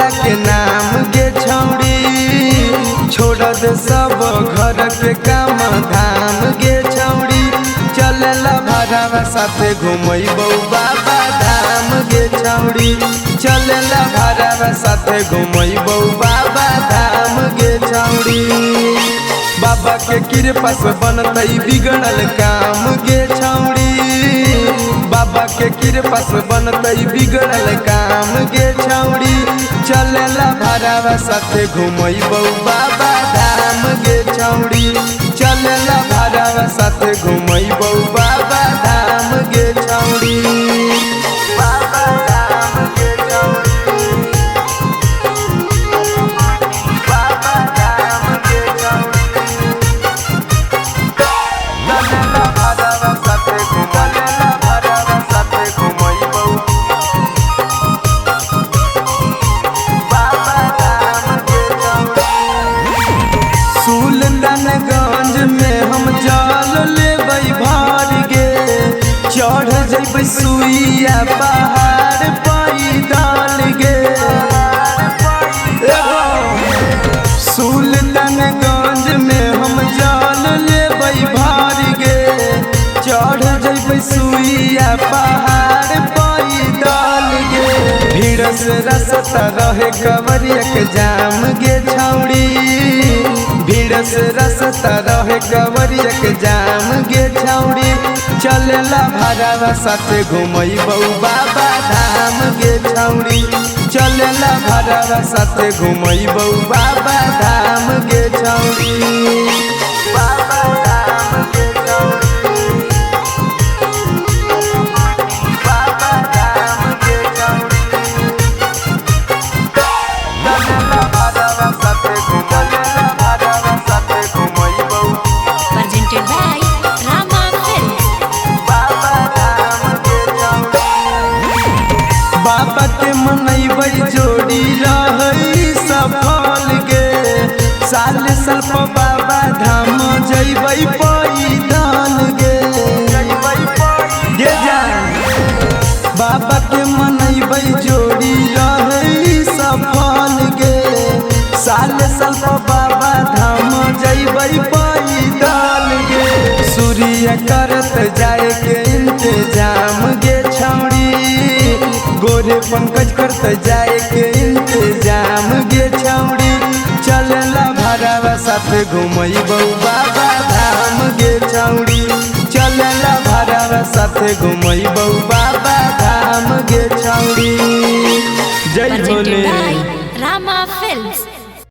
भोला के नाम गे छौड़ी, छोड़ दे सब घर के काम धाम गे छौड़ी, चलेला भरावा साथे घुमैबौ बाबा धाम गे छौड़ी, चलेला भरावा साथे घुमैबौ बाबा धाम गे छौड़ी। बाबा के कृपा से बनतै बिगड़ल काम गे छौड़ी, बाबा के कृपा से बनतै बिगड़ल काम गे छौड़ी, चलेला भरावा साथे घुमैबौ बाबा धाम गे छौड़ी, चलेला भरावा साथे घुमैबौ बाबा धाम गे छौड़ी। बाबा धाम गे छौड़ी, बाबा धाम गे छौड़ी, चलेला भरावा साथे घुमैला भरावा साथे घुमैबौ बाबा धाम गे छौड़ी। सुल्तानगंज में हम जल लेबै भर गे, चढ़ जैबै सुइया पहाड़ पैदल गे। सुल्तानगंज में हम जल लेबै भर गे, चढ़ जैबै सुइया पहाड़ पैदल गे। भीड़ से रास्ता रहे कवरिया के जाम गे छौड़ी, भीड़ से रास्ता रहे कवरिया के जाम गे छौड़ी, चलेला भरावा साथे घुमैबौ बाबा धाम गे छौड़ी, चलेला भरावा साथे घुमैबौ बाबा धाम गे छौड़ी। बाबा धाम गे छौड़ी, बाबा धाम गे छौड़ी, चलेला भरावा साथे घुमैला भरावा साथे घुमैबौ Presented by Rama Films. Baba Dham गे छौड़ी। बाबा के मनैबै जोड़ी रहै सफल गे, साल साल पर बाबा धाम जैबै पैदल गे। गे जान बाबा के मनैबै जोड़ी रहै सफल गे, साल साल पर बाबा धाम जैबै पैदल गे। सूर्य करत जाए के इंतजाम गे छौड़ी, गोरे पंकज करत जाए के इंतजाम गे छौड़ी, चलेला भरावा साथे घुमैबौ बाबा धाम गे छौड़ी, चलेला भरावा साथे घुमैबौ बाबा धाम गे छौड़ी। जय Presented Bhole. by Rama Films.